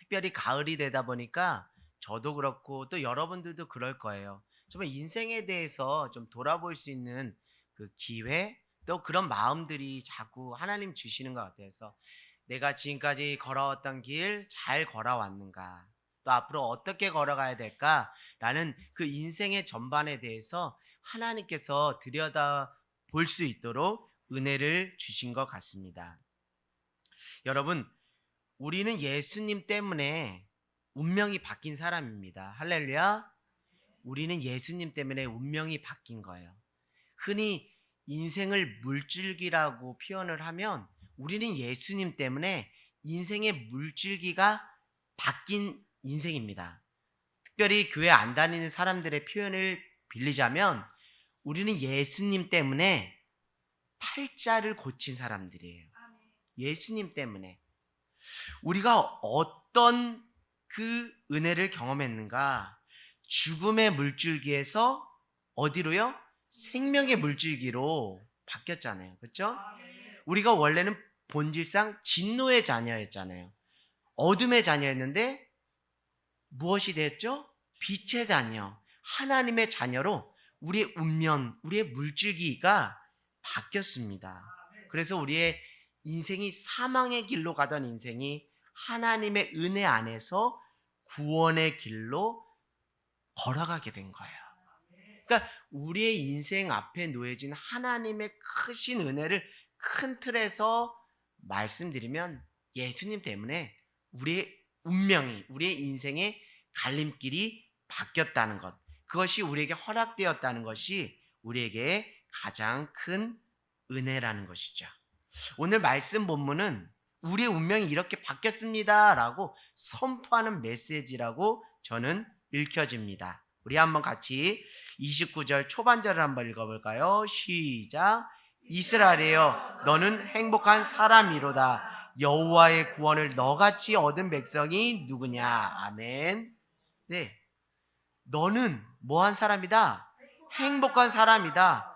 특별히 가을이 되다 보니까 저도 그렇고 또 여러분들도 그럴 거예요. 정말 인생에 대해서 좀 돌아볼 수 있는 그 기회 또 그런 마음들이 자꾸 하나님 주시는 것 같아서 내가 지금까지 걸어왔던 길 잘 걸어왔는가? 또 앞으로 어떻게 걸어가야 될까라는 그 인생의 전반에 대해서 하나님께서 들여다 볼 수 있도록 은혜를 주신 것 같습니다. 여러분, 우리는 예수님 때문에 운명이 바뀐 사람입니다. 할렐루야. 우리는 예수님 때문에 운명이 바뀐 거예요. 흔히 인생을 물줄기라고 표현을 하면 우리는 예수님 때문에 인생의 물줄기가 바뀐 인생입니다. 특별히 교회 안 다니는 사람들의 표현을 빌리자면 우리는 예수님 때문에 팔자를 고친 사람들이에요. 예수님 때문에. 우리가 어떤 그 은혜를 경험했는가? 죽음의 물줄기에서 어디로요? 생명의 물줄기로 바뀌었잖아요. 그렇죠? 우리가 원래는 본질상 진노의 자녀였잖아요. 어둠의 자녀였는데 무엇이 됐죠? 빛의 자녀, 하나님의 자녀로 우리의 운명, 우리의 물줄기가 바뀌었습니다. 그래서 우리의 인생이 사망의 길로 가던 인생이 하나님의 은혜 안에서 구원의 길로 걸어가게 된 거예요. 그러니까 우리의 인생 앞에 놓여진 하나님의 크신 은혜를 큰 틀에서 말씀드리면 예수님 때문에 우리의 운명이, 우리의 인생의 갈림길이 바뀌었다는 것, 그것이 우리에게 허락되었다는 것이 우리에게 가장 큰 은혜라는 것이죠. 오늘 말씀 본문은 우리의 운명이 이렇게 바뀌었습니다 라고 선포하는 메시지라고 저는 읽혀집니다. 우리 한번 같이 29절 초반절을 한번 읽어볼까요? 시작. 이스라엘이여 너는 행복한 사람이로다. 여호와의 구원을 너같이 얻은 백성이 누구냐? 아멘. 네, 너는 뭐한 사람이다? 행복한 사람이다.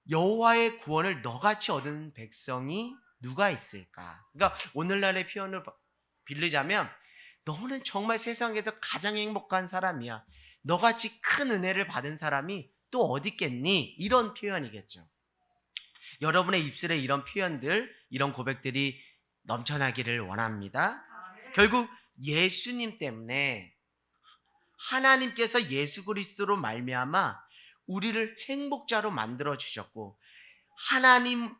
여호와의 구원을 너같이 얻은 백성이 누가 있을까? 그러니까 오늘날의 표현을 빌리자면 너는 정말 세상에서 가장 행복한 사람이야. 너같이 큰 은혜를 받은 사람이 또 어디 있겠니? 이런 표현이겠죠. 여러분의 입술에 이런 표현들, 이런 고백들이 넘쳐나기를 원합니다. 결국 예수님 때문에 하나님께서 예수 그리스도로 말미암아 우리를 행복자로 만들어 주셨고 하나님이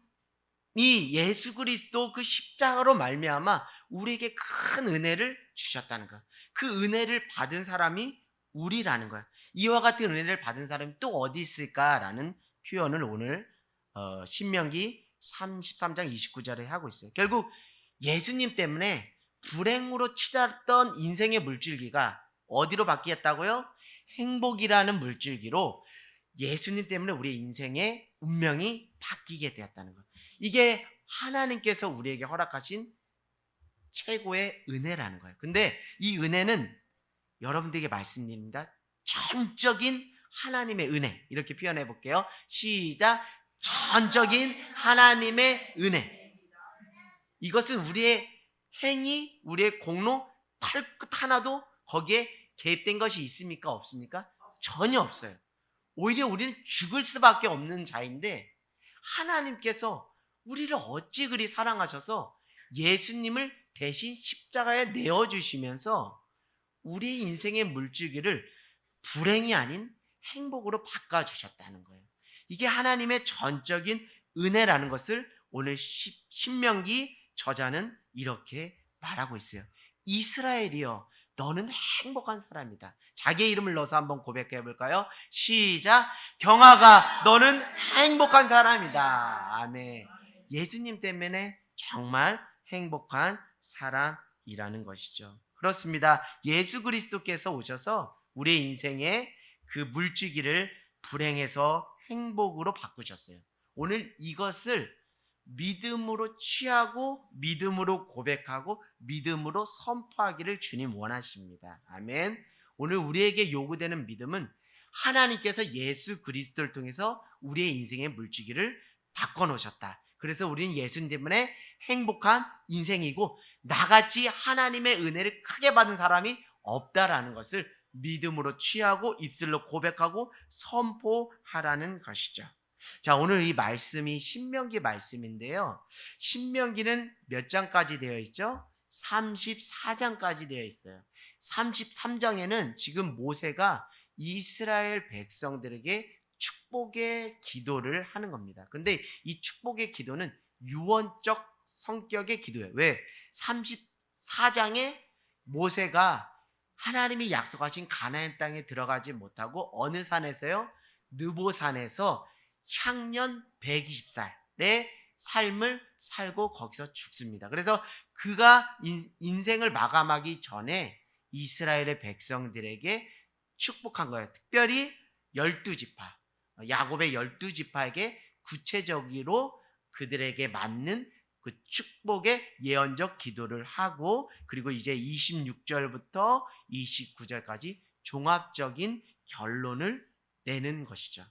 예수 그리스도 그 십자가로 말미암아 우리에게 큰 은혜를 주셨다는 것. 그 은혜를 받은 사람이 우리라는 거야. 이와 같은 은혜를 받은 사람이 또 어디 있을까라는 표현을 오늘 신명기 33장 29절에 하고 있어요. 결국 예수님 때문에 불행으로 치닫던 인생의 물줄기가 어디로 바뀌었다고요? 행복이라는 물줄기로 예수님 때문에 우리의 인생의 운명이 바뀌게 되었다는 것. 이게 하나님께서 우리에게 허락하신 최고의 은혜라는 거예요. 근데 이 은혜는 여러분들에게 말씀드립니다. 전적인 하나님의 은혜. 이렇게 표현해 볼게요. 시작. 전적인 하나님의 은혜. 이것은 우리의 행위, 우리의 공로, 털끝 하나도 거기에 개입된 것이 있습니까? 없습니까? 전혀 없어요. 오히려 우리는 죽을 수밖에 없는 자인데 하나님께서 우리를 어찌 그리 사랑하셔서 예수님을 대신 십자가에 내어주시면서 우리의 인생의 물줄기를 불행이 아닌 행복으로 바꿔주셨다는 거예요. 이게 하나님의 전적인 은혜라는 것을 오늘 신명기 저자는 이렇게 말하고 있어요. 이스라엘이여 너는 행복한 사람이다. 자기의 이름을 넣어서 한번 고백해 볼까요? 시작. 경아가 너는 행복한 사람이다. 아멘. 예수님 때문에 정말 행복한 사람이라는 것이죠. 그렇습니다. 예수 그리스도께서 오셔서 우리의 인생의 그 물줄기를 불행에서 행복으로 바꾸셨어요. 오늘 이것을 믿음으로 취하고 믿음으로 고백하고 믿음으로 선포하기를 주님 원하십니다. 아멘. 오늘 우리에게 요구되는 믿음은 하나님께서 예수 그리스도를 통해서 우리의 인생의 물줄기를 바꿔놓으셨다. 그래서 우리는 예수님 때문에 행복한 인생이고 나같이 하나님의 은혜를 크게 받은 사람이 없다라는 것을 믿음으로 취하고 입술로 고백하고 선포하라는 것이죠. 자, 오늘 이 말씀이 신명기 말씀인데요. 신명기는 몇 장까지 되어 있죠? 34장까지 되어 있어요. 33장에는 지금 모세가 이스라엘 백성들에게 축복의 기도를 하는 겁니다. 근데 이 축복의 기도는 유언적 성격의 기도예요. 왜? 34장에 모세가 하나님이 약속하신 가나안 땅에 들어가지 못하고 어느 산에서요? 느보산에서 향년 120살의 삶을 살고 거기서 죽습니다. 그래서 그가 인생을 마감하기 전에 이스라엘의 백성들에게 축복한 거예요. 특별히 12지파, 야곱의 12지파에게 구체적으로 그들에게 맞는 그 축복의 예언적 기도를 하고, 그리고 이제 26절부터 29절까지 종합적인 결론을 내는 것이죠.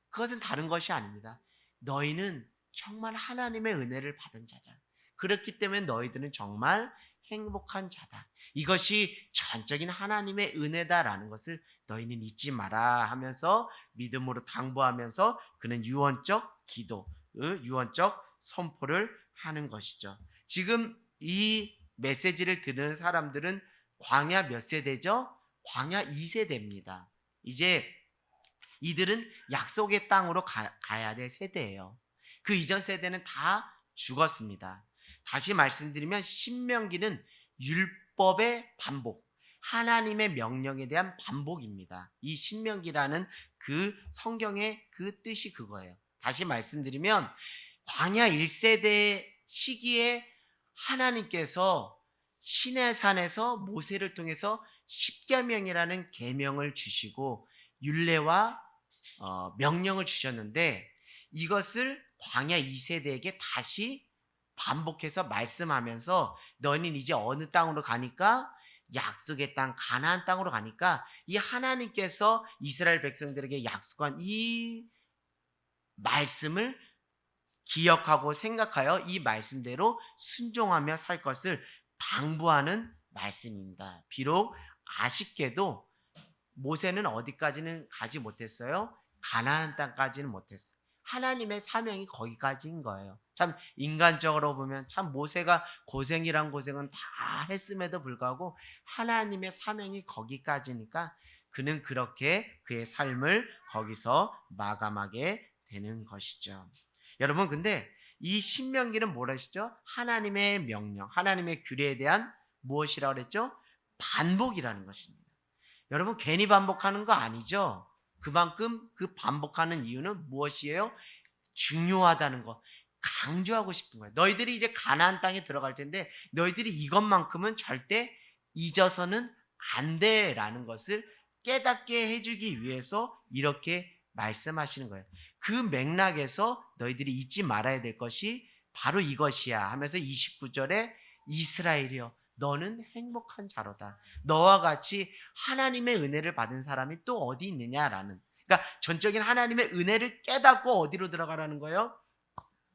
그것은 다른 것이 아닙니다. 너희는 정말 하나님의 은혜를 받은 자다. 그렇기 때문에 너희들은 정말 행복한 자다. 이것이 전적인 하나님의 은혜다라는 것을 너희는 잊지 마라 하면서 믿음으로 당부하면서 그는 유언적 기도, 유언적 선포를 하는 것이죠. 지금 이 메시지를 듣는 사람들은 광야 몇 세대죠? 광야 2세대입니다. 이제 이들은 약속의 땅으로 가야 될 세대예요. 그 이전 세대는 다 죽었습니다. 다시 말씀드리면 신명기는 율법의 반복, 하나님의 명령에 대한 반복입니다. 이 신명기라는 그 성경의 그 뜻이 그거예요. 다시 말씀드리면 광야 1세대 시기에 하나님께서 시내산에서 모세를 통해서 십계명이라는 계명을 주시고 율례와 명령을 주셨는데, 이것을 광야 2세대에게 다시 반복해서 말씀하면서 너희는 이제 어느 땅으로 가니까 약속의 땅 가나안 땅으로 가니까 이 하나님께서 이스라엘 백성들에게 약속한 이 말씀을 기억하고 생각하여 이 말씀대로 순종하며 살 것을 당부하는 말씀입니다. 비록 아쉽게도 모세는 어디까지는 가지 못했어요? 가나안 땅까지는 못했어요. 하나님의 사명이 거기까지인 거예요. 참 인간적으로 보면 참 모세가 고생이란 고생은 다 했음에도 불구하고 하나님의 사명이 거기까지니까 그는 그렇게 그의 삶을 거기서 마감하게 되는 것이죠. 여러분, 근데 이 신명기는 뭐라 했죠? 하나님의 명령, 하나님의 규례에 대한 무엇이라고 그랬죠? 반복이라는 것입니다. 여러분, 괜히 반복하는 거 아니죠? 그만큼 그 반복하는 이유는 무엇이에요? 중요하다는 거, 강조하고 싶은 거예요. 너희들이 이제 가나안 땅에 들어갈 텐데 너희들이 이것만큼은 절대 잊어서는 안 돼라는 것을 깨닫게 해주기 위해서 이렇게 말씀하시는 거예요. 그 맥락에서 너희들이 잊지 말아야 될 것이 바로 이것이야 하면서 29절에 이스라엘이여 너는 행복한 자로다. 너와 같이 하나님의 은혜를 받은 사람이 또 어디 있느냐라는, 그러니까 전적인 하나님의 은혜를 깨닫고 어디로 들어가라는 거예요?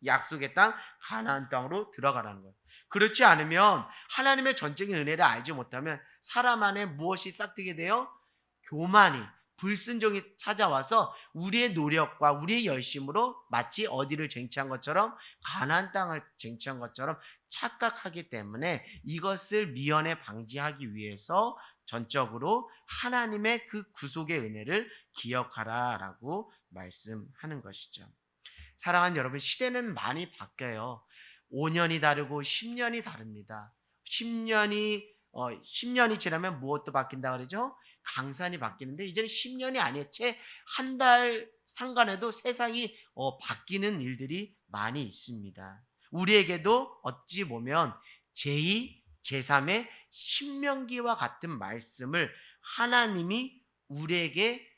약속의 땅 가나안 땅으로 들어가라는 거예요. 그렇지 않으면 하나님의 전적인 은혜를 알지 못하면 사람 안에 무엇이 싹트게 돼요? 교만이, 불순종이 찾아와서 우리의 노력과 우리의 열심으로 마치 어디를 쟁취한 것처럼 가나안 땅을 쟁취한 것처럼 착각하기 때문에 이것을 미연에 방지하기 위해서 전적으로 하나님의 그 구속의 은혜를 기억하라라고 말씀하는 것이죠. 사랑하는 여러분, 시대는 많이 바뀌어요. 5년이 다르고 10년이 다릅니다. 10년이 지나면 무엇도 바뀐다 그러죠? 강산이 바뀌는데 이제는 10년이 아니에요. 채 한 달 상간에도 세상이 바뀌는 일들이 많이 있습니다. 우리에게도 어찌 보면 제2, 제3의 신명기와 같은 말씀을 하나님이 우리에게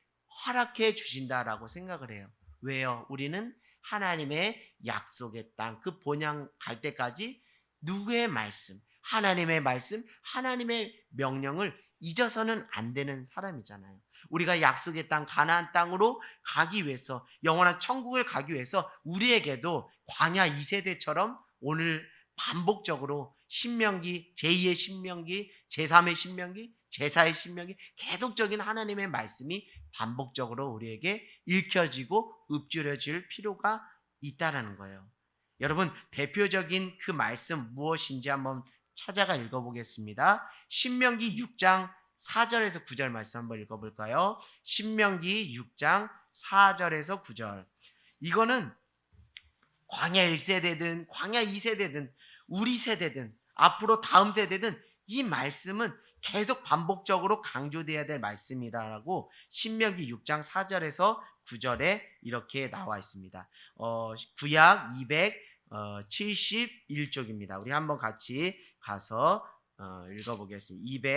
허락해 주신다라고 생각을 해요. 왜요? 우리는 하나님의 약속의 땅, 그 본향 갈 때까지 누구의 말씀, 하나님의 말씀, 하나님의 명령을 잊어서는 안 되는 사람이잖아요. 우리가 약속의 땅 가나안 땅으로 가기 위해서, 영원한 천국을 가기 위해서 우리에게도 광야 2세대처럼 오늘 반복적으로 신명기, 제2의 신명기, 제3의 신명기, 제4의 신명기, 계속적인 하나님의 말씀이 반복적으로 우리에게 읽혀지고 읊조려질 필요가 있다라는 거예요. 여러분, 대표적인 그 말씀 무엇인지 한번 찾아가 읽어보겠습니다. 신명기 6장 4절에서 9절 말씀 한번 읽어볼까요? 신명기 6장 4절에서 9절. 이거는 광야 1세대든 광야 2세대든 우리 세대든 앞으로 다음 세대든 이 말씀은 계속 반복적으로 강조돼야 될 말씀이라고 신명기 6장 4절에서 9절에 이렇게 나와 있습니다. 구약 271쪽입니다. 우리 한번 같이 가서 읽어보겠습니다.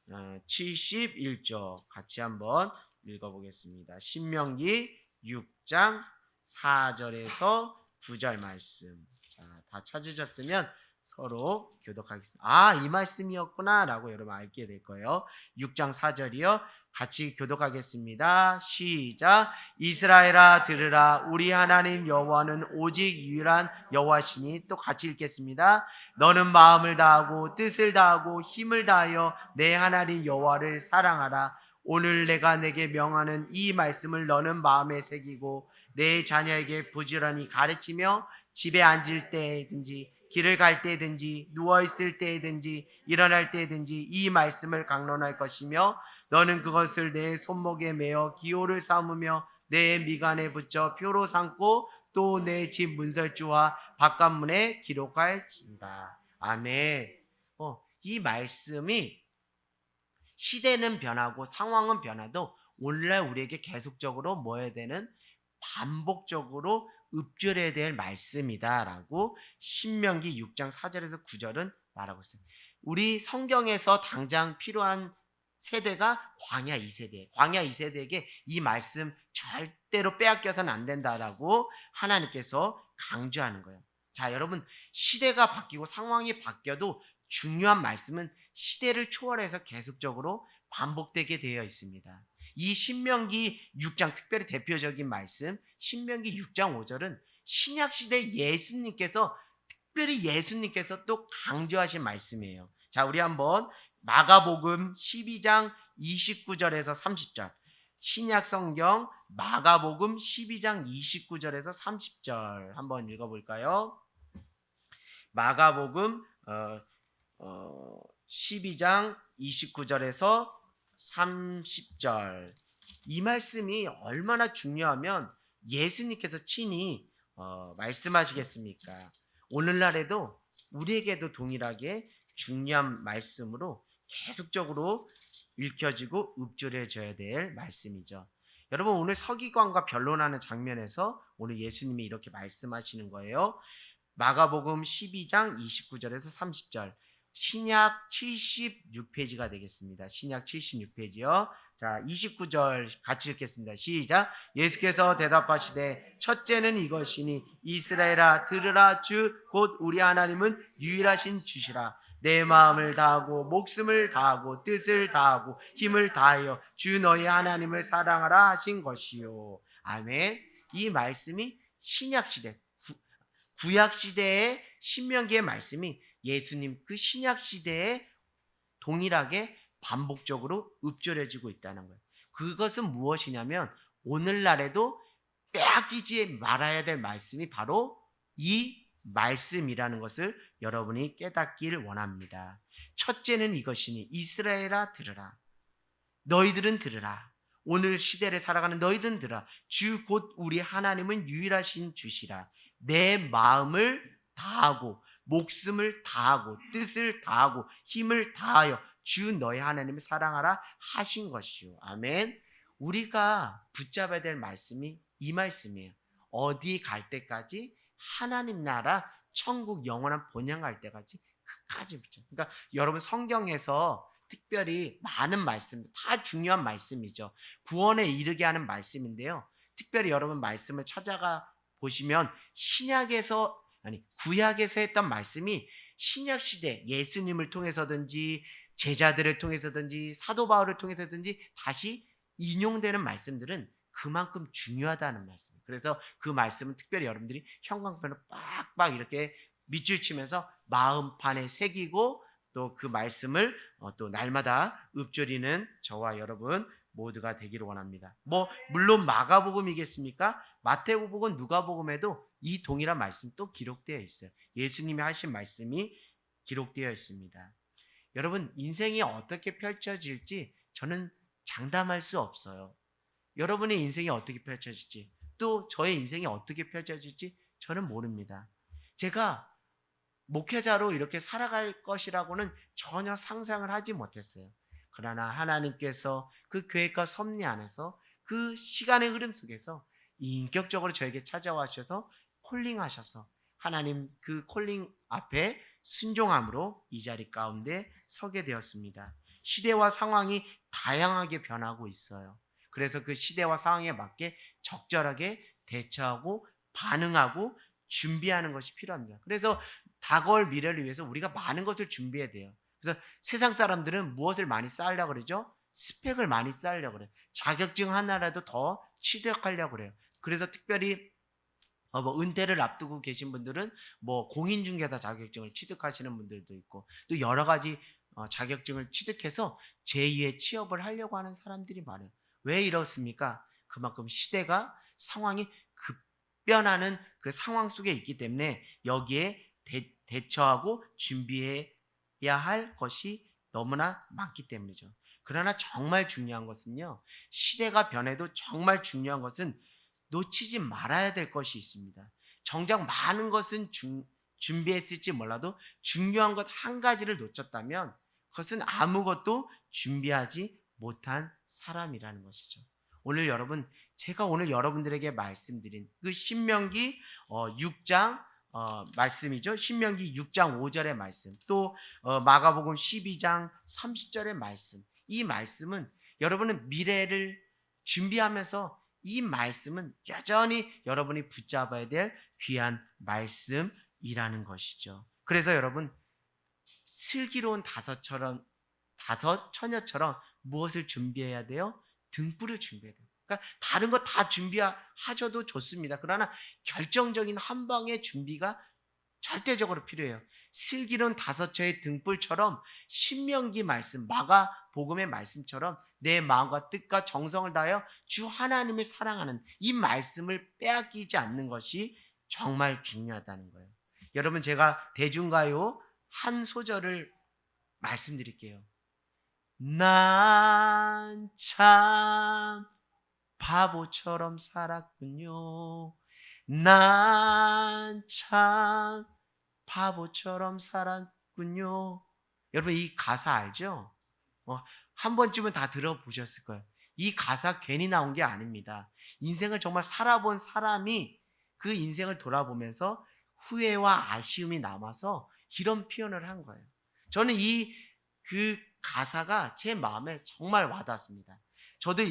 271쪽 같이 한번 읽어보겠습니다. 신명기 6장 4절에서 9절 말씀. 자, 다 찾으셨으면 서로 교독하겠습니다. 이 말씀이었구나 라고 여러분 알게 될 거예요. 6장 4절이요. 같이 교독하겠습니다. 시작. 이스라엘아 들으라. 우리 하나님 여호와는 오직 유일한 여호와시니. 또 같이 읽겠습니다. 너는 마음을 다하고 뜻을 다하고 힘을 다하여 내 하나님 여호와를 사랑하라. 오늘 내가 내게 명하는 이 말씀을 너는 마음에 새기고 내 자녀에게 부지런히 가르치며 집에 앉을 때든지 길을 갈 때든지 누워있을 때든지 일어날 때든지 이 말씀을 강론할 것이며 너는 그것을 내 손목에 매어 기호를 삼으며 내 미간에 붙여 표로 삼고 또 내 집 문설주와 바깥문에 기록할지니라. 아멘. 이 말씀이 시대는 변하고 상황은 변화도 오늘날 우리에게 계속적으로 뭐 해야 되는 반복적으로 읊조려야 될 말씀이다라고 신명기 6장 4절에서 9절은 말하고 있어요. 우리 성경에서 당장 필요한 세대가 광야 2세대. 광야 2세대에게 이 말씀 절대로 빼앗겨서는 안 된다라고 하나님께서 강조하는 거예요. 자, 여러분, 시대가 바뀌고 상황이 바뀌어도 중요한 말씀은 시대를 초월해서 계속적으로 반복되게 되어 있습니다. 이 신명기 6장 특별히 대표적인 말씀 신명기 6장 5절은 신약시대 예수님께서 또 강조하신 말씀이에요. 자, 우리 한번 마가복음 12장 29절에서 30절 신약성경 마가복음 12장 29절에서 30절 한번 읽어볼까요? 마가복음 12장 29절에서 30절. 이 말씀이 얼마나 중요하면 예수님께서 친히 말씀하시겠습니까? 오늘날에도 우리에게도 동일하게 중요한 말씀으로 계속적으로 읽혀지고 읊조려져야 될 말씀이죠. 여러분, 오늘 서기관과 변론하는 장면에서 오늘 예수님이 이렇게 말씀하시는 거예요. 마가복음 12장 29절에서 30절 신약 76페이지가 되겠습니다. 신약 76페이지요. 자, 29절 같이 읽겠습니다. 시작. 예수께서 대답하시되 첫째는 이것이니 이스라엘아 들으라. 주 곧 우리 하나님은 유일하신 주시라. 내 마음을 다하고 목숨을 다하고 뜻을 다하고 힘을 다하여 주 너희 하나님을 사랑하라 하신 것이요. 아멘. 이 말씀이 신약시대 구약시대의 신명기의 말씀이 예수님 그 신약시대에 동일하게 반복적으로 읊조려지고 있다는 거예요. 그것은 무엇이냐면 오늘날에도 빼앗기지 말아야 될 말씀이 바로 이 말씀이라는 것을 여러분이 깨닫길 원합니다. 첫째는 이것이니 이스라엘아 들으라. 너희들은 들으라. 오늘 시대를 살아가는 너희들은 들으라. 주 곧 우리 하나님은 유일하신 주시라. 내 마음을 다하고 목숨을 다하고 뜻을 다하고 힘을 다하여 주 너희 하나님을 사랑하라 하신 것이요. 아멘. 우리가 붙잡아야 될 말씀이 이 말씀이에요. 어디 갈 때까지 하나님 나라 천국 영원한 본향 갈 때까지 끝까지 붙잡아. 그러니까 여러분 성경에서 특별히 많은 말씀, 다 중요한 말씀이죠. 구원에 이르게 하는 말씀인데요. 특별히 여러분 말씀을 찾아가 보시면 신약에서 구약에서 했던 말씀이 신약 시대 예수님을 통해서든지 제자들을 통해서든지 사도 바울을 통해서든지 다시 인용되는 말씀들은 그만큼 중요하다는 말씀. 그래서 그 말씀은 특별히 여러분들이 형광펜으로 빡빡 이렇게 밑줄 치면서 마음판에 새기고 또 그 말씀을 또 날마다 읊조리는 저와 여러분 모두가 되기를 원합니다. 물론 마가복음이겠습니까? 마태복음, 누가복음에도 이 동일한 말씀 또 기록되어 있어요. 예수님이 하신 말씀이 기록되어 있습니다. 여러분, 인생이 어떻게 펼쳐질지 저는 장담할 수 없어요. 여러분의 인생이 어떻게 펼쳐질지, 또 저의 인생이 어떻게 펼쳐질지 저는 모릅니다. 제가 목회자로 이렇게 살아갈 것이라고는 전혀 상상을 하지 못했어요. 그러나 하나님께서 그 계획과 섭리 안에서 그 시간의 흐름 속에서 인격적으로 저에게 찾아와 주셔서 콜링하셔서 하나님 그 콜링 앞에 순종함으로 이 자리 가운데 서게 되었습니다. 시대와 상황이 다양하게 변하고 있어요. 그래서 그 시대와 상황에 맞게 적절하게 대처하고 반응하고 준비하는 것이 필요합니다. 그래서 다가올 미래를 위해서 우리가 많은 것을 준비해야 돼요. 그래서 세상 사람들은 무엇을 많이 쌓으려고 그러죠? 스펙을 많이 쌓으려고 그래요. 자격증 하나라도 더 취득하려고 그래요. 그래서 특별히 은퇴를 앞두고 계신 분들은 공인중개사 자격증을 취득하시는 분들도 있고 또 여러 가지 자격증을 취득해서 제2의 취업을 하려고 하는 사람들이 많아요. 왜 이렇습니까? 그만큼 시대가 상황이 급변하는 그 상황 속에 있기 때문에 여기에 대처하고 준비해야 할 것이 너무나 많기 때문이죠. 그러나 정말 중요한 것은요, 시대가 변해도 정말 중요한 것은 놓치지 말아야 될 것이 있습니다. 정작 많은 것은 준비했을지 몰라도 중요한 것 한 가지를 놓쳤다면 그것은 아무것도 준비하지 못한 사람이라는 것이죠. 제가 오늘 여러분들에게 말씀드린 그 신명기 6장 말씀이죠. 신명기 6장 5절의 말씀, 또 마가복음 12장 30절의 말씀. 이 말씀은 여러분은 미래를 준비하면서 이 말씀은 여전히 여러분이 붙잡아야 될 귀한 말씀이라는 것이죠. 그래서 여러분, 슬기로운 다섯 처녀처럼 무엇을 준비해야 돼요? 등불을 준비해야 돼요. 그러니까 다른 거 다 준비하셔도 좋습니다. 그러나 결정적인 한 방의 준비가 절대적으로 필요해요. 슬기로운 다섯 처의 등불처럼 신명기 말씀, 마가복음의 말씀처럼 내 마음과 뜻과 정성을 다하여 주 하나님을 사랑하는 이 말씀을 빼앗기지 않는 것이 정말 중요하다는 거예요. 여러분, 제가 대중가요 한 소절을 말씀드릴게요. 난 참 바보처럼 살았군요. 난 참 바보처럼 살았군요. 여러분, 이 가사 알죠? 한 번쯤은 다 들어보셨을 거예요. 이 가사 괜히 나온 게 아닙니다. 인생을 정말 살아본 사람이 그 인생을 돌아보면서 후회와 아쉬움이 남아서 이런 표현을 한 거예요. 저는 그 가사가 제 마음에 정말 와닿습니다. 저도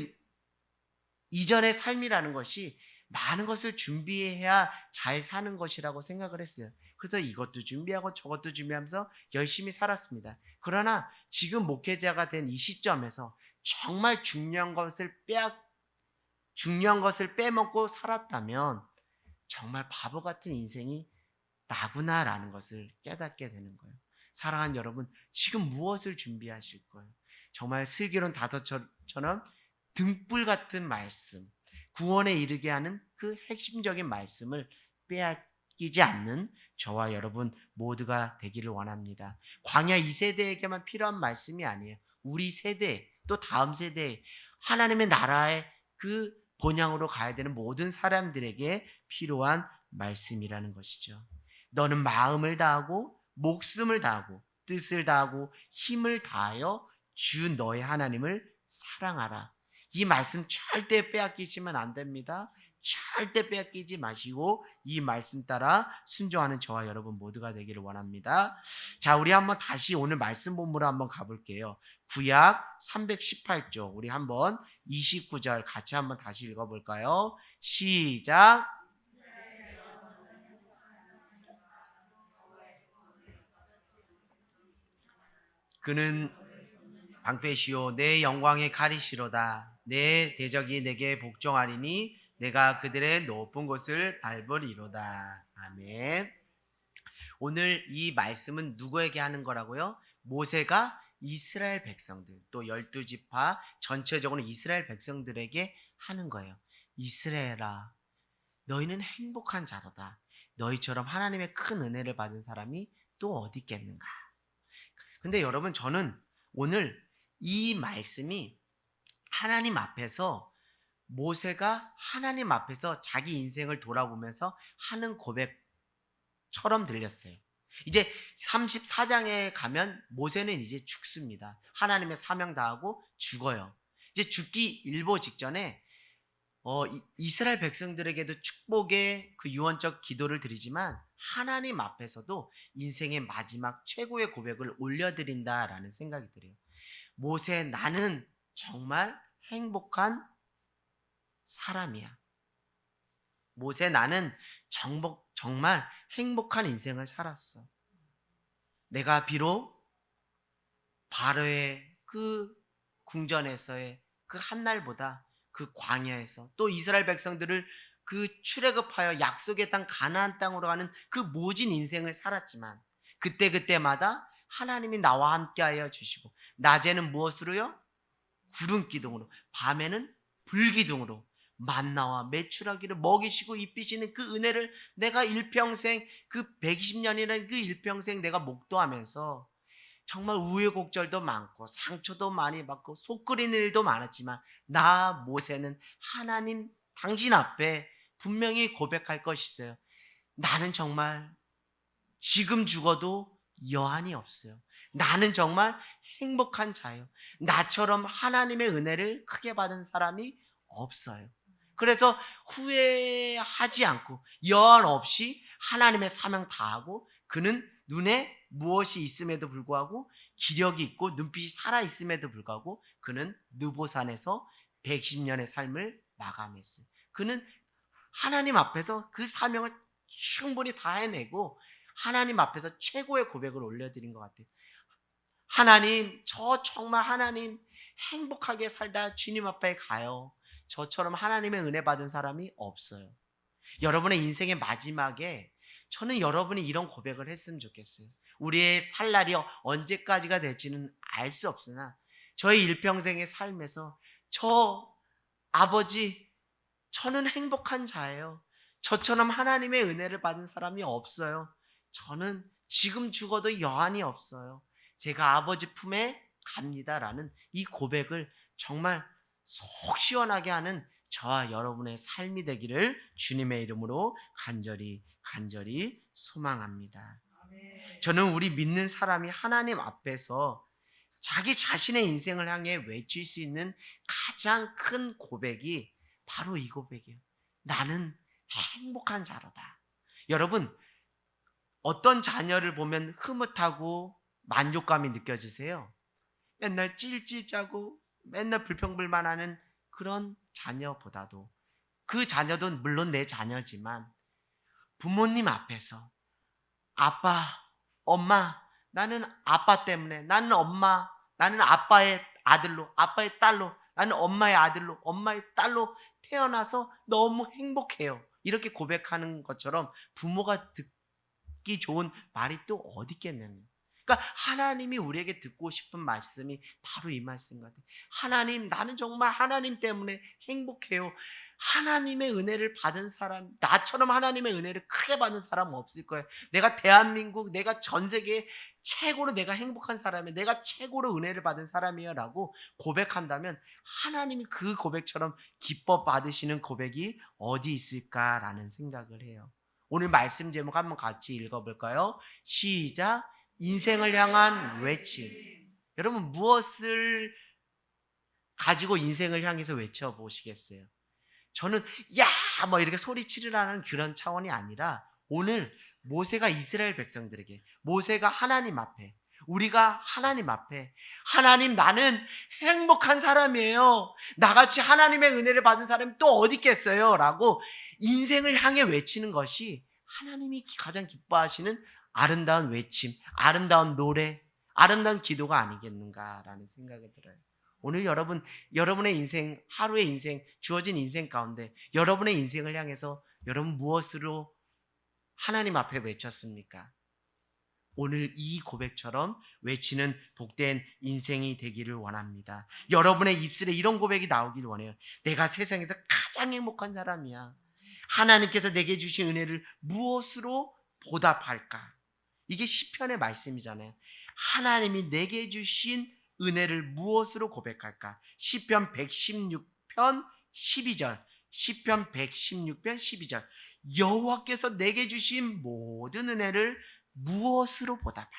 이전의 삶이라는 것이 많은 것을 준비해야 잘 사는 것이라고 생각을 했어요. 그래서 이것도 준비하고 저것도 준비하면서 열심히 살았습니다. 그러나 지금 목회자가 된 이 시점에서 정말 중요한 것을 빼먹고 살았다면 정말 바보 같은 인생이 나구나라는 것을 깨닫게 되는 거예요. 사랑하는 여러분, 지금 무엇을 준비하실 거예요? 정말 슬기로운 다섯처럼 등불 같은 말씀, 구원에 이르게 하는 그 핵심적인 말씀을 빼앗기지 않는 저와 여러분 모두가 되기를 원합니다. 광야 2세대에게만 필요한 말씀이 아니에요. 우리 세대, 또 다음 세대, 하나님의 나라의 그 본향으로 가야 되는 모든 사람들에게 필요한 말씀이라는 것이죠. 너는 마음을 다하고 목숨을 다하고 뜻을 다하고 힘을 다하여 주 너의 하나님을 사랑하라. 이 말씀 절대 빼앗기시면 안 됩니다. 절대 빼앗기지 마시고 이 말씀 따라 순종하는 저와 여러분 모두가 되기를 원합니다. 자, 우리 한번 다시 오늘 말씀 본문으로 한번 가볼게요. 구약 318쪽 우리 한번 29절 같이 한번 다시 읽어볼까요? 시작. 그는 방패시요 내 영광의 가리시로다. 내 대적이 내게 복종하리니 내가 그들의 높은 곳을 밟으리로다. 아멘. 오늘 이 말씀은 누구에게 하는 거라고요? 모세가 이스라엘 백성들, 또 12지파 전체적으로 이스라엘 백성들에게 하는 거예요. 이스라엘아, 너희는 행복한 자로다. 너희처럼 하나님의 큰 은혜를 받은 사람이 또 어디 있겠는가? 근데 여러분, 저는 오늘 이 말씀이 하나님 앞에서, 모세가 하나님 앞에서 자기 인생을 돌아보면서 하는 고백처럼 들렸어요. 이제 34장에 가면 모세는 이제 죽습니다. 하나님의 사명 다하고 죽어요. 이제 죽기 일보 직전에 이스라엘 백성들에게도 축복의 그 유언적 기도를 드리지만 하나님 앞에서도 인생의 마지막 최고의 고백을 올려드린다라는 생각이 들어요. 모세, 나는 정말 행복한 사람이야. 모세, 나는 정말 행복한 인생을 살았어. 내가 비록 바로의 그 궁전에서의 그 한날보다 그 광야에서 또 이스라엘 백성들을 그 출애굽하여 약속의 땅 가나안 땅으로 가는 그 모진 인생을 살았지만 그때마다 하나님이 나와 함께하여 주시고, 낮에는 무엇으로요? 구름 기둥으로, 밤에는 불기둥으로 만나와 메추라기를 먹이시고 입히시는 그 은혜를 내가 일평생, 그 120년이라는 그 일평생 내가 목도하면서 정말 우여곡절도 많고 상처도 많이 받고 속 끓이는 일도 많았지만, 나 모세는 하나님 당신 앞에 분명히 고백할 것이 있어요. 나는 정말 지금 죽어도 여한이 없어요. 나는 정말 행복한 자예요. 나처럼 하나님의 은혜를 크게 받은 사람이 없어요. 그래서 후회하지 않고 여한 없이 하나님의 사명 다하고, 그는 눈에 무엇이 있음에도 불구하고, 기력이 있고 눈빛이 살아있음에도 불구하고 그는 느보산에서 110년의 삶을 마감했어요. 그는 하나님 앞에서 그 사명을 충분히 다 해내고 하나님 앞에서 최고의 고백을 올려드린 것 같아요. 하나님, 저 정말 하나님 행복하게 살다 주님 앞에 가요. 저처럼 하나님의 은혜 받은 사람이 없어요. 여러분의 인생의 마지막에 저는 여러분이 이런 고백을 했으면 좋겠어요. 우리의 살 날이 언제까지가 될지는 알 수 없으나 저의 일평생의 삶에서 저 아버지, 저는 행복한 자예요. 저처럼 하나님의 은혜를 받은 사람이 없어요. 저는 지금 죽어도 여한이 없어요. 제가 아버지 품에 갑니다라는 이 고백을 정말 속 시원하게 하는 저와 여러분의 삶이 되기를 주님의 이름으로 간절히 소망합니다. 저는 우리 믿는 사람이 하나님 앞에서 자기 자신의 인생을 향해 외칠 수 있는 가장 큰 고백이 바로 이 고백이에요. 나는 행복한 자로다. 여러분, 어떤 자녀를 보면 흐뭇하고 만족감이 느껴지세요? 맨날 찔찔 짜고 맨날 불평불만하는 그런 자녀보다도, 그 자녀도 물론 내 자녀지만 부모님 앞에서 아빠, 엄마, 나는 아빠 때문에, 나는 아빠의 아들로, 아빠의 딸로, 나는 엄마의 아들로, 엄마의 딸로 태어나서 너무 행복해요. 이렇게 고백하는 것처럼 부모가 듣기 좋은 말이 또 어디 있겠냐는. 그러니까 하나님이 우리에게 듣고 싶은 말씀이 바로 이 말씀 같아요. 하나님, 나는 정말 하나님 때문에 행복해요. 하나님의 은혜를 받은 사람, 나처럼 하나님의 은혜를 크게 받은 사람은 없을 거예요. 내가 대한민국, 내가 전 세계 최고로 내가 행복한 사람이에요. 내가 최고로 은혜를 받은 사람이에요 라고 고백한다면, 하나님이 그 고백처럼 기뻐 받으시는 고백이 어디 있을까라는 생각을 해요. 오늘 말씀 제목 한번 같이 읽어볼까요? 시작. 인생을 향한 외침. 여러분, 무엇을 가지고 인생을 향해서 외쳐보시겠어요? 저는 야! 뭐 이렇게 소리치르라는 그런 차원이 아니라, 오늘 모세가 이스라엘 백성들에게, 모세가 하나님 앞에, 우리가 하나님 앞에, 하나님, 나는 행복한 사람이에요. 나같이 하나님의 은혜를 받은 사람이 또 어디 있겠어요? 라고 인생을 향해 외치는 것이 하나님이 가장 기뻐하시는 아름다운 외침, 아름다운 노래, 아름다운 기도가 아니겠는가라는 생각이 들어요. 오늘 여러분의 인생, 하루의 인생, 주어진 인생 가운데 여러분의 인생을 향해서 여러분 무엇으로 하나님 앞에 외쳤습니까? 오늘 이 고백처럼 외치는 복된 인생이 되기를 원합니다. 여러분의 입술에 이런 고백이 나오기를 원해요. 내가 세상에서 가장 행복한 사람이야. 하나님께서 내게 주신 은혜를 무엇으로 보답할까? 이게 시편의 말씀이잖아요. 하나님이 내게 주신 은혜를 무엇으로 고백할까? 시편 116편 12절. 시편 116편 12절. 여호와께서 내게 주신 모든 은혜를 무엇으로 보답할까?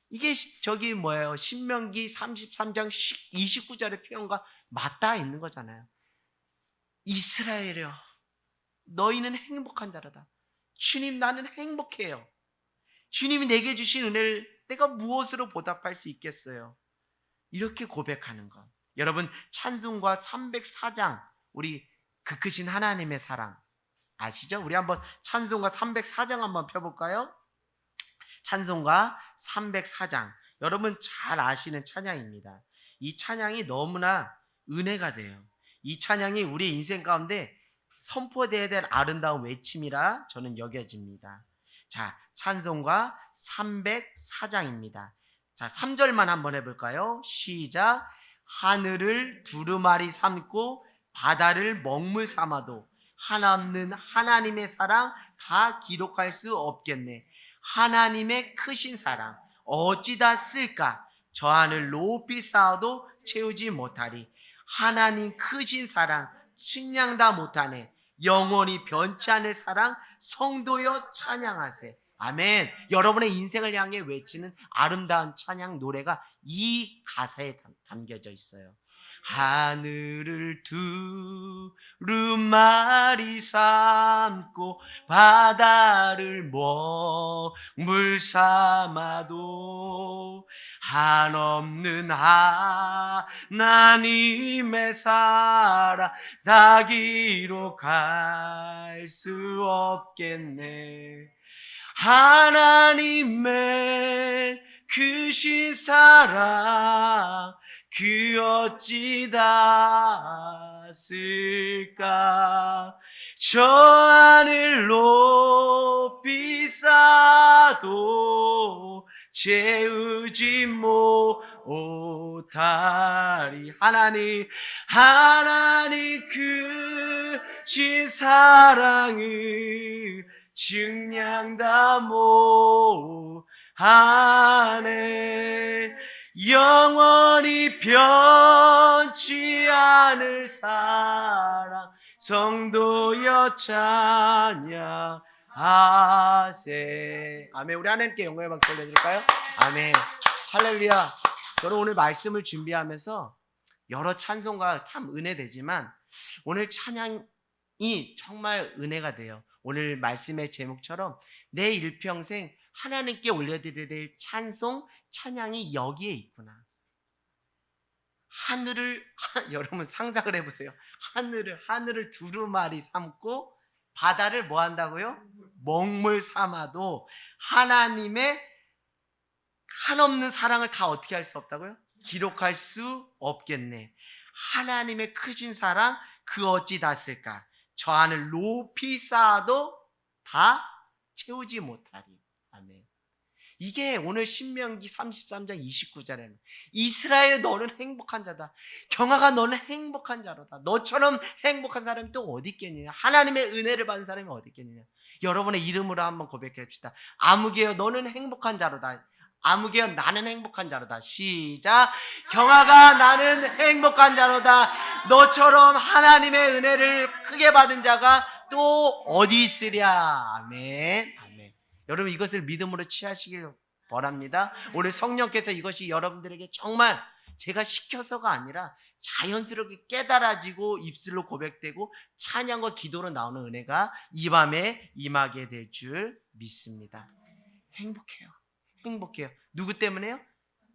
이게 저기 뭐예요? 신명기 33장 29절의 표현과 맞닿아 있는 거잖아요. 이스라엘이여, 너희는 행복한 자라다. 주님, 나는 행복해요. 주님이 내게 주신 은혜를 내가 무엇으로 보답할 수 있겠어요? 이렇게 고백하는 것. 여러분, 찬송가 304장, 우리 그 크신 하나님의 사랑 아시죠? 우리 한번 찬송가 304장 한번 펴볼까요? 찬송가 304장. 여러분 잘 아시는 찬양입니다. 이 찬양이 너무나 은혜가 돼요. 이 찬양이 우리 인생 가운데 선포되어야 될 아름다운 외침이라 저는 여겨집니다. 자, 찬송가 304장입니다. 자, 3절만 한번 해볼까요? 시작. 하늘을 두루마리 삼고 바다를 먹물 삼아도 한없는 하나님의 사랑 다 기록할 수 없겠네. 하나님의 크신 사랑 어찌다 쓸까? 저 하늘 높이 쌓아도 채우지 못하리. 하나님 크신 사랑 측량 다 못하네. 영원히 변치 않을 사랑 성도여 찬양하세. 아멘. 여러분의 인생을 향해 외치는 아름다운 찬양 노래가 이 가사에 담겨져 있어요. 하늘을 두루마리 삼고 바다를 먹물 삼아도 한없는 하나님의 사랑 다 기록할 수 없겠네. 하나님의 크신 사랑 그 어찌 다 쓸까? 저 하늘 높이 쌓아도 채우지 못하리. 하나님 크신 사랑을 측량 다 못하네. 영원히 변치 않을 사랑 성도여 찬양하세. 아멘. 우리 하나님께 영광의 박수 올려드릴까요? 아멘. 할렐루야. 저는 오늘 말씀을 준비하면서 여러 찬송가 참 은혜되지만 오늘 찬양이 정말 은혜가 돼요. 오늘 말씀의 제목처럼 내 일평생 하나님께 올려드려야 될 찬양이 여기에 있구나. 여러분 상상을 해보세요. 하늘을 두루마리 삼고 바다를 뭐 한다고요? 먹물 삼아도 하나님의 한없는 사랑을 다 어떻게 할 수 없다고요? 기록할 수 없겠네. 하나님의 크신 사랑 그 어찌 다 쓸까? 저 하늘 높이 쌓아도 다 채우지 못하리. 아멘. 이게 오늘 신명기 33장 29절에 이스라엘 너는 행복한 자다. 경아가 너는 행복한 자로다. 너처럼 행복한 사람이 또 어디 있겠느냐. 하나님의 은혜를 받은 사람이 어디 있겠느냐. 여러분의 이름으로 한번 고백해 봅시다. 아무개여 너는 행복한 자로다. 아무개여 나는 행복한 자로다. 시작. 경아가 나는 행복한 자로다. 너처럼 하나님의 은혜를 크게 받은 자가 또 어디 있으랴. 아멘. 아멘. 여러분 이것을 믿음으로 취하시길 바랍니다. 오늘 성령께서 이것이 여러분들에게 정말 제가 시켜서가 아니라 자연스럽게 깨달아지고 입술로 고백되고 찬양과 기도로 나오는 은혜가 이 밤에 임하게 될 줄 믿습니다. 행복해요. 누구 때문에요?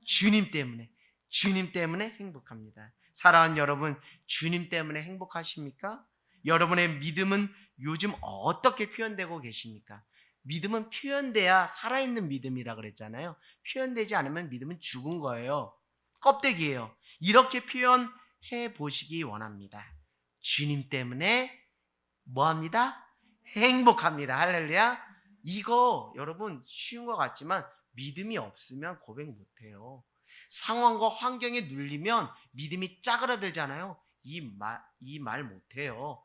주님 때문에. 주님 때문에 행복합니다. 사랑하는 여러분, 주님 때문에 행복하십니까? 여러분의 믿음은 요즘 어떻게 표현되고 계십니까? 믿음은 표현돼야 살아있는 믿음이라 그랬잖아요. 표현되지 않으면 믿음은 죽은 거예요. 껍데기예요. 이렇게 표현해 보시기 원합니다. 주님 때문에 뭐합니다? 행복합니다. 할렐루야. 이거 여러분 쉬운 것 같지만 믿음이 없으면 고백 못해요. 상황과 환경에 눌리면 믿음이 짜그라들잖아요. 이 말 못해요.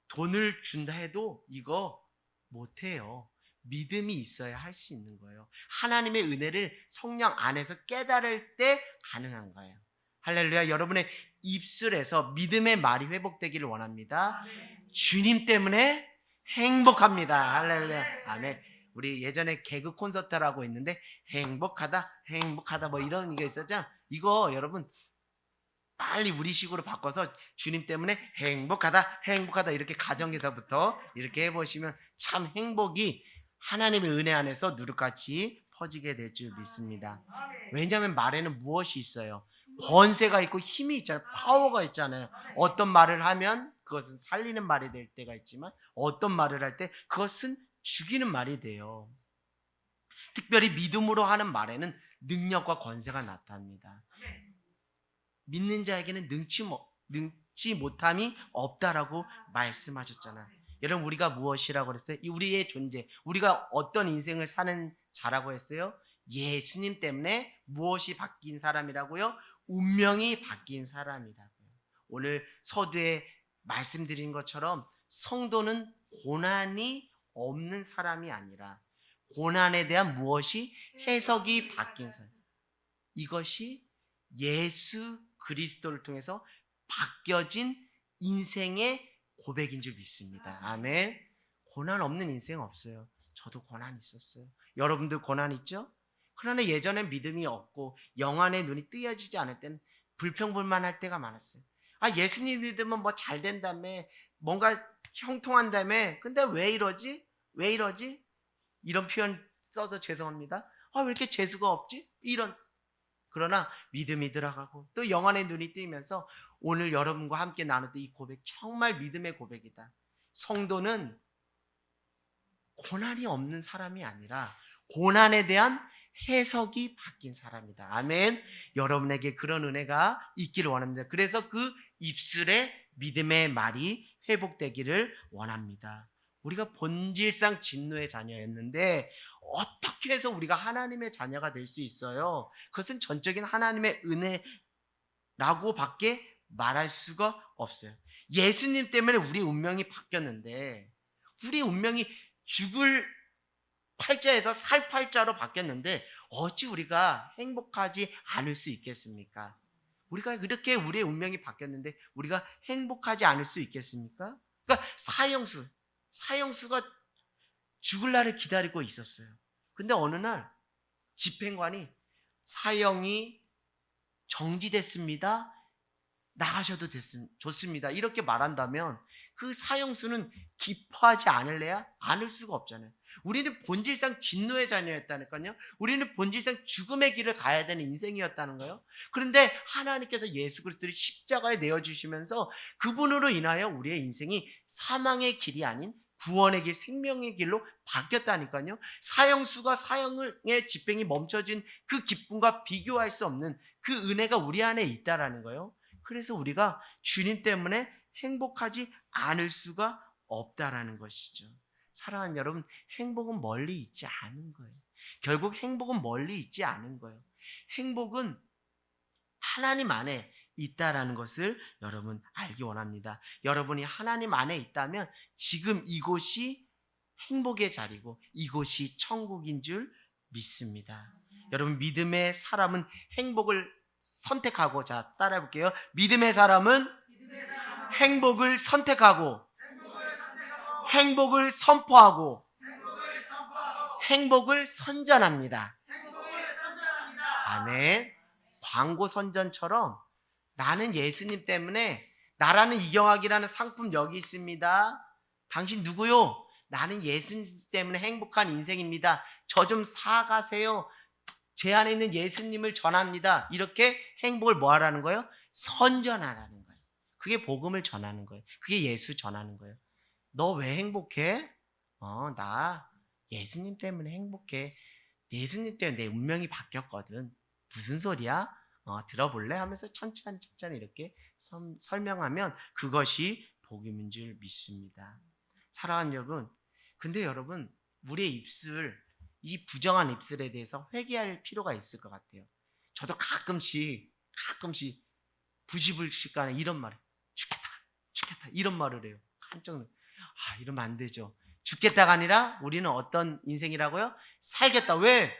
돈을 준다 해도 이거 못해요. 믿음이 있어야 할 수 있는 거예요. 하나님의 은혜를 성령 안에서 깨달을 때 가능한 거예요. 할렐루야. 여러분의 입술에서 믿음의 말이 회복되기를 원합니다. 주님 때문에 행복합니다. 할렐루야. 아멘. 우리 예전에 개그 콘서트라고 했는데 행복하다 행복하다 뭐 이런 게 있었죠. 이거 여러분 빨리 우리식으로 바꿔서 주님 때문에 행복하다 행복하다 이렇게 가정에서부터 이렇게 해보시면 참 행복이 하나님의 은혜 안에서 누룩같이 퍼지게 될 줄 믿습니다. 왜냐하면 말에는 무엇이 있어요? 권세가 있고 힘이 있잖아요. 파워가 있잖아요. 어떤 말을 하면 그것은 살리는 말이 될 때가 있지만 어떤 말을 할 때 그것은 죽이는 말이 돼요. 특별히 믿음으로 하는 말에는 능력과 권세가 나타납니다. 믿는 자에게는 능치 못함이 없다라고 말씀하셨잖아요. 여러분 우리가 무엇이라고 그랬어요? 우리의 존재, 우리가 어떤 인생을 사는 자라고 했어요? 예수님 때문에 무엇이 바뀐 사람이라고요? 운명이 바뀐 사람이라고요. 오늘 서두에 말씀드린 것처럼 성도는 고난이 없는 사람이 아니라 고난에 대한 무엇이 해석이 바뀐 사람. 이것이 예수 그리스도를 통해서 바뀌어진 인생의 고백인 줄 믿습니다. 아멘. 고난 없는 인생 없어요. 저도 고난 있었어요. 여러분들 고난 있죠? 그러나 예전엔 믿음이 없고 영안의 눈이 뜨여지지 않을 때는 불평불만할 때가 많았어요. 예수님 믿으면 뭐 잘 된다며 뭔가 형통한다며 근데 왜 이러지? 왜 이러지? 이런 표현 써서 죄송합니다. 왜 이렇게 재수가 없지? 이런. 그러나 믿음이 들어가고 또 영안의 눈이 뜨이면서 오늘 여러분과 함께 나눴던 이 고백 정말 믿음의 고백이다. 성도는 고난이 없는 사람이 아니라 고난에 대한 해석이 바뀐 사람이다. 아멘. 여러분에게 그런 은혜가 있기를 원합니다. 그래서 그 입술에 믿음의 말이 회복되기를 원합니다. 우리가 본질상 진노의 자녀였는데 어떻게 해서 우리가 하나님의 자녀가 될 수 있어요? 그것은 전적인 하나님의 은혜라고밖에 말할 수가 없어요. 예수님 때문에 우리 운명이 바뀌었는데 우리 운명이 죽을 팔자에서 살 팔자로 바뀌었는데 어찌 우리가 행복하지 않을 수 있겠습니까? 우리가 그렇게 우리의 운명이 바뀌었는데 우리가 행복하지 않을 수 있겠습니까? 그러니까 사형수가 죽을 날을 기다리고 있었어요. 근데 어느 날 집행관이 사형이 정지됐습니다. 나가셔도 좋습니다. 이렇게 말한다면 그 사형수는 기뻐하지 않을래야? 않을 수가 없잖아요. 우리는 본질상 진노의 자녀였다니까요. 우리는 본질상 죽음의 길을 가야 되는 인생이었다는 거예요. 그런데 하나님께서 예수 그리스도를 십자가에 내어주시면서 그분으로 인하여 우리의 인생이 사망의 길이 아닌 구원의 길, 생명의 길로 바뀌었다니까요. 사형수가 사형의 집행이 멈춰진 그 기쁨과 비교할 수 없는 그 은혜가 우리 안에 있다라는 거예요. 그래서 우리가 주님 때문에 행복하지 않을 수가 없다라는 것이죠. 사랑하는 여러분, 행복은 멀리 있지 않은 거예요. 결국 행복은 멀리 있지 않은 거예요. 행복은 하나님 안에 있다라는 것을 여러분 알기 원합니다. 여러분이 하나님 안에 있다면 지금 이곳이 행복의 자리고 이곳이 천국인 줄 믿습니다. 여러분 믿음의 사람은 행복을 선택하고 자 따라해 볼게요. 믿음의 사람은 행복을 선택하고 행복을 선포하고 행복을 선전합니다. 아멘. 광고 선전처럼 나는 예수님 때문에 나라는 이경학이라는 상품 여기 있습니다. 당신 누구요? 나는 예수님 때문에 행복한 인생입니다. 저 좀 사가세요. 제 안에 있는 예수님을 전합니다. 이렇게 행복을 뭐 하라는 거예요? 선전하라는 거예요. 그게 복음을 전하는 거예요. 그게 예수 전하는 거예요. 너 왜 행복해? 나 예수님 때문에 행복해. 예수님 때문에 내 운명이 바뀌었거든. 무슨 소리야? 들어볼래? 하면서 천천히 이렇게 설명하면 그것이 복음인 줄 믿습니다. 사랑하는 여러분, 근데 여러분, 우리의 입술, 이 부정한 입술에 대해서 회개할 필요가 있을 것 같아요. 저도 가끔씩 부시불식간에 이런 말을, 죽겠다 이런 말을 해요. 깜짝 놀라요. 이러면 안 되죠. 죽겠다가 아니라 우리는 어떤 인생이라고요? 살겠다. 왜?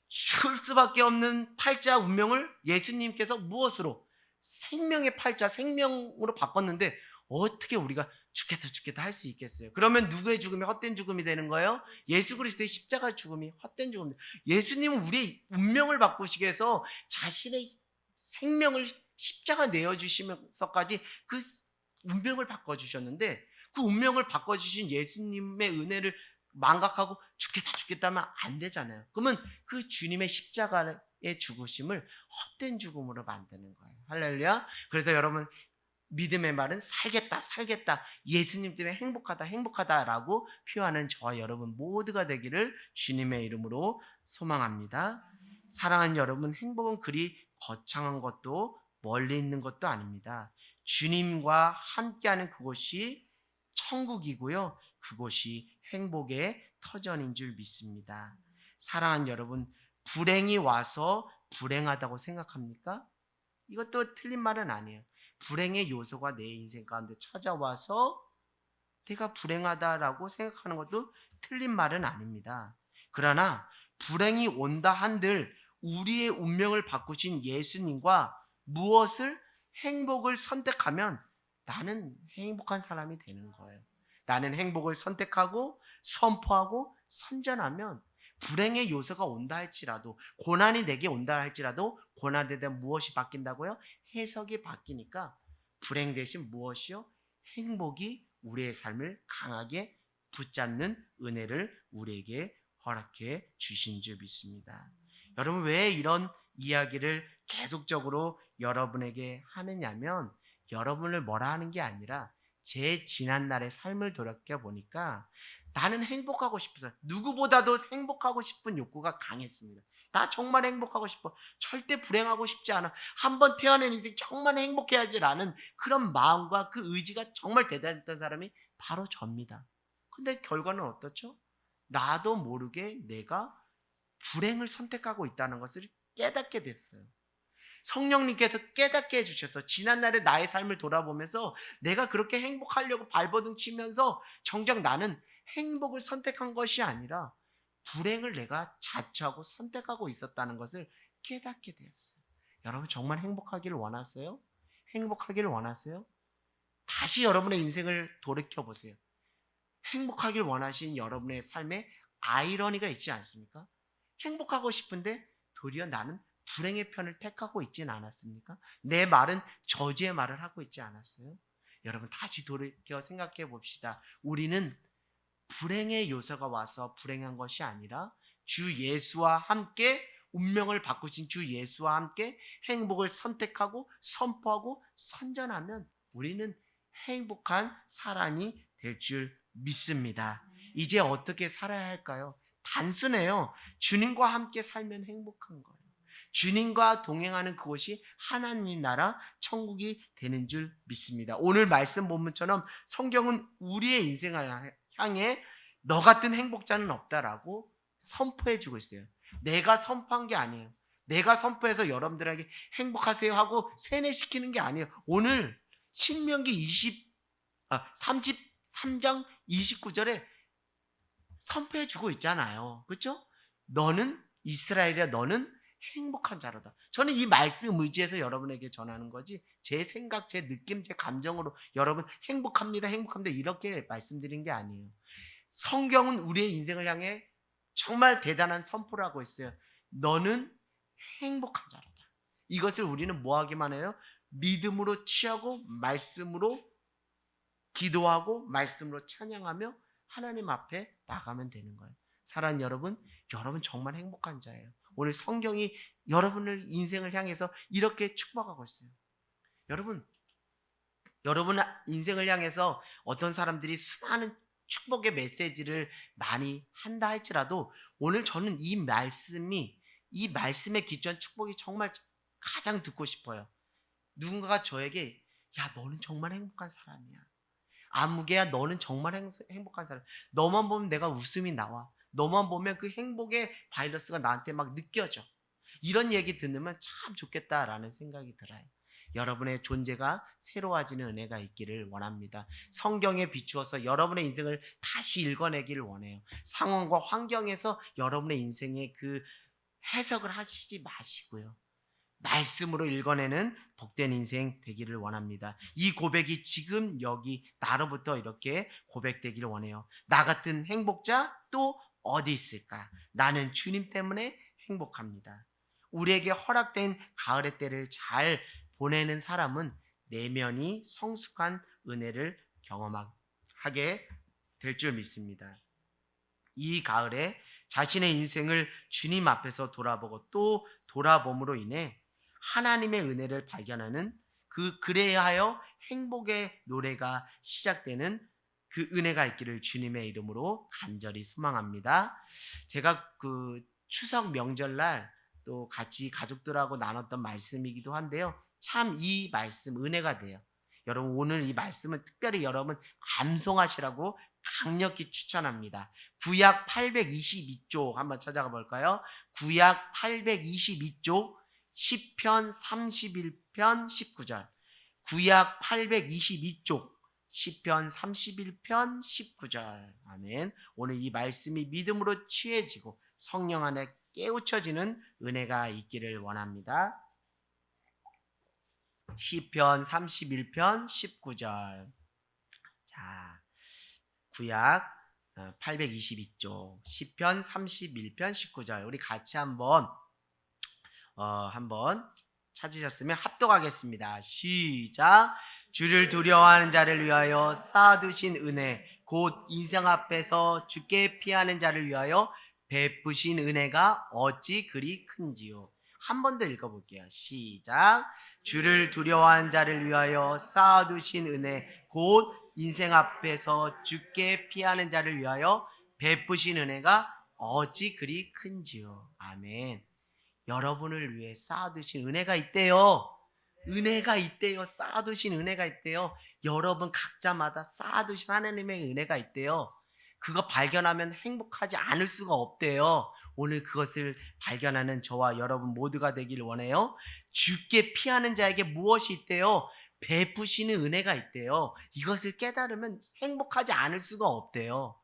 죽을 수밖에 없는 팔자 운명을 예수님께서 무엇으로? 생명의 팔자, 생명으로 바꿨는데 어떻게 우리가 죽겠다 할 수 있겠어요? 그러면 누구의 죽음이 헛된 죽음이 되는 거예요? 예수 그리스도의 십자가 죽음이 헛된 죽음이. 예수님은 우리의 운명을 바꾸시기 위해서 자신의 생명을 십자가 내어주시면서까지 그 운명을 바꿔주셨는데, 그 운명을 바꿔주신 예수님의 은혜를 망각하고 죽겠다 하면 안 되잖아요. 그러면 그 주님의 십자가의 죽으심을 헛된 죽음으로 만드는 거예요. 할렐루야. 그래서 여러분, 믿음의 말은 살겠다 예수님 때문에 행복하다라고 표현하는 저와 여러분 모두가 되기를 주님의 이름으로 소망합니다. 사랑하는 여러분, 행복은 그리 거창한 것도 멀리 있는 것도 아닙니다. 주님과 함께하는 그곳이 천국이고요, 그곳이 행복의 터전인 줄 믿습니다. 사랑하는 여러분, 불행이 와서 불행하다고 생각합니까? 이것도 틀린 말은 아니에요. 불행의 요소가 내 인생 가운데 찾아와서 내가 불행하다라고 생각하는 것도 틀린 말은 아닙니다. 그러나 불행이 온다 한들 우리의 운명을 바꾸신 예수님과 무엇을 행복을 선택하면 나는 행복한 사람이 되는 거예요. 나는 행복을 선택하고 선포하고 선전하면 불행의 요소가 온다 할지라도, 고난이 내게 온다 할지라도 고난에 대한 무엇이 바뀐다고요? 해석이 바뀌니까 불행 대신 무엇이요? 행복이 우리의 삶을 강하게 붙잡는 은혜를 우리에게 허락해 주신 줄 믿습니다. 여러분, 왜 이런 이야기를 계속적으로 여러분에게 하느냐면, 여러분을 뭐라 하는 게 아니라 제 지난날의 삶을 돌아보니까 나는 행복하고 싶어서, 누구보다도 행복하고 싶은 욕구가 강했습니다. 나 정말 행복하고 싶어. 절대 불행하고 싶지 않아. 한번 태어난 인생 정말 행복해야지라는 그런 마음과 그 의지가 정말 대단했던 사람이 바로 접니다. 근데 결과는 어떻죠? 나도 모르게 내가 불행을 선택하고 있다는 것을 깨닫게 됐어요. 성령님께서 깨닫게 해주셔서 지난날의 나의 삶을 돌아보면서 내가 그렇게 행복하려고 발버둥 치면서 정작 나는 행복을 선택한 것이 아니라 불행을 내가 자처하고 선택하고 있었다는 것을 깨닫게 되었어요. 여러분, 정말 행복하기를 원하세요? 행복하기를 원하세요? 다시 여러분의 인생을 돌이켜보세요. 행복하길 원하신 여러분의 삶에 아이러니가 있지 않습니까? 행복하고 싶은데 도리어 나는 불행의 편을 택하고 있지는 않았습니까? 내 말은 저주의 말을 하고 있지 않았어요? 여러분, 다시 돌이켜 생각해 봅시다. 우리는 불행의 요소가 와서 불행한 것이 아니라 주 예수와 함께 운명을 바꾸신 주 예수와 함께 행복을 선택하고 선포하고 선전하면 우리는 행복한 사람이 될 줄 믿습니다. 이제 어떻게 살아야 할까요? 단순해요. 주님과 함께 살면 행복한 거예요. 주님과 동행하는 그곳이 하나님의 나라 천국이 되는 줄 믿습니다. 오늘 말씀 본문처럼 성경은 우리의 인생을 향해 너 같은 행복자는 없다라고 선포해주고 있어요. 내가 선포한 게 아니에요. 내가 선포해서 여러분들에게 행복하세요 하고 세뇌시키는 게 아니에요. 오늘 신명기 33장 29절에 선포해주고 있잖아요. 그렇죠? 너는 이스라엘이야, 너는 행복한 자로다. 저는 이 말씀 의지해서 여러분에게 전하는 거지, 제 생각, 제 느낌, 제 감정으로 여러분 행복합니다 이렇게 말씀드린 게 아니에요. 성경은 우리의 인생을 향해 정말 대단한 선포를 하고 있어요. 너는 행복한 자로다. 이것을 우리는 뭐 하기만 해요? 믿음으로 취하고 말씀으로 기도하고 말씀으로 찬양하며 하나님 앞에 나가면 되는 거예요. 사랑하는 여러분, 여러분 정말 행복한 자예요. 오늘 성경이 여러분의 인생을 향해서 이렇게 축복하고 있어요. 여러분 인생을 향해서 어떤 사람들이 수많은 축복의 메시지를 많이 한다 할지라도 오늘 저는 이 말씀에 기초한 축복이 정말 가장 듣고 싶어요. 누군가가 저에게 야 너는 정말 행복한 사람이야. 아무개야 너는 정말 행복한 사람. 너만 보면 내가 웃음이 나와. 너만 보면 그 행복의 바이러스가 나한테 막 느껴져. 이런 얘기 듣으면 참 좋겠다라는 생각이 들어요. 여러분의 존재가 새로워지는 은혜가 있기를 원합니다. 성경에 비추어서 여러분의 인생을 다시 읽어내기를 원해요. 상황과 환경에서 여러분의 인생의 그 해석을 하시지 마시고요. 말씀으로 읽어내는 복된 인생 되기를 원합니다. 이 고백이 지금 여기 나로부터 이렇게 고백되기를 원해요. 나 같은 행복자 또 어디 있을까? 나는 주님 때문에 행복합니다. 우리에게 허락된 가을의 때를 잘 보내는 사람은 내면이 성숙한 은혜를 경험하게 될 줄 믿습니다. 이 가을에 자신의 인생을 주님 앞에서 돌아보고 또 돌아봄으로 인해 하나님의 은혜를 발견하는 그래야 하여 행복의 노래가 시작되는 그 은혜가 있기를 주님의 이름으로 간절히 소망합니다. 제가 그 추석 명절날 또 같이 가족들하고 나눴던 말씀이기도 한데요. 참 이 말씀 은혜가 돼요. 여러분 오늘 이 말씀은 특별히 여러분 암송하시라고 강력히 추천합니다. 구약 822쪽 한번 찾아가 볼까요? 구약 822쪽 시편 31편 19절. 구약 822쪽 시편 31편 19절. 아멘. 오늘 이 말씀이 믿음으로 취해지고 성령 안에 깨우쳐지는 은혜가 있기를 원합니다. 시편 31편 19절. 자, 구약 822쪽 시편 31편 19절. 우리 같이 한번 찾으셨으면 합독하겠습니다. 시작. 주를 두려워하는 자를 위하여 쌓아두신 은혜 곧 인생 앞에서 주께 피하는 자를 위하여 베푸신 은혜가 어찌 그리 큰지요. 한 번 더 읽어볼게요. 시작. 주를 두려워하는 자를 위하여 쌓아두신 은혜 곧 인생 앞에서 주께 피하는 자를 위하여 베푸신 은혜가 어찌 그리 큰지요. 아멘. 여러분을 위해 쌓아두신 은혜가 있대요. 은혜가 있대요. 쌓아두신 은혜가 있대요. 여러분 각자마다 쌓아두신 하나님의 은혜가 있대요. 그거 발견하면 행복하지 않을 수가 없대요. 오늘 그것을 발견하는 저와 여러분 모두가 되기를 원해요. 주께 피하는 자에게 무엇이 있대요? 베푸시는 은혜가 있대요. 이것을 깨달으면 행복하지 않을 수가 없대요.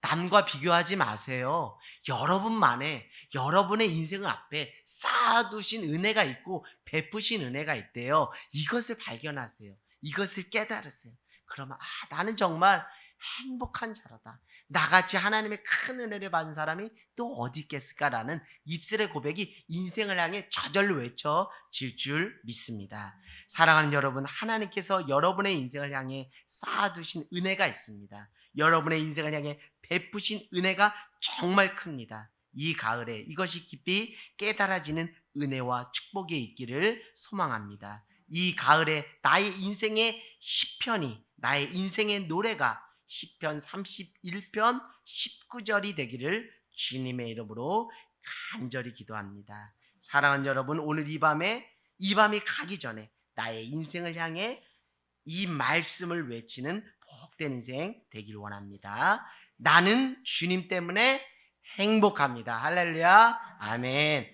남과 비교하지 마세요. 여러분만의 여러분의 인생 앞에 쌓아두신 은혜가 있고 베푸신 은혜가 있대요. 이것을 발견하세요. 이것을 깨달으세요. 그러면 나는 정말 행복한 자로다. 나같이 하나님의 큰 은혜를 받은 사람이 또 어디 있겠을까라는 입술의 고백이 인생을 향해 저절로 외쳐질 줄 믿습니다. 사랑하는 여러분, 하나님께서 여러분의 인생을 향해 쌓아두신 은혜가 있습니다. 여러분의 인생을 향해 베푸신 은혜가 정말 큽니다. 이 가을에 이것이 깊이 깨달아지는 은혜와 축복이 있기를 소망합니다. 이 가을에 나의 인생의 시편이, 나의 인생의 노래가 시편 31편 19절이 되기를 주님의 이름으로 간절히 기도합니다. 사랑하는 여러분, 오늘 이 밤이 가기 전에 나의 인생을 향해 이 말씀을 외치는 복된 인생 되길 원합니다. 나는 주님 때문에 행복합니다. 할렐루야. 아멘.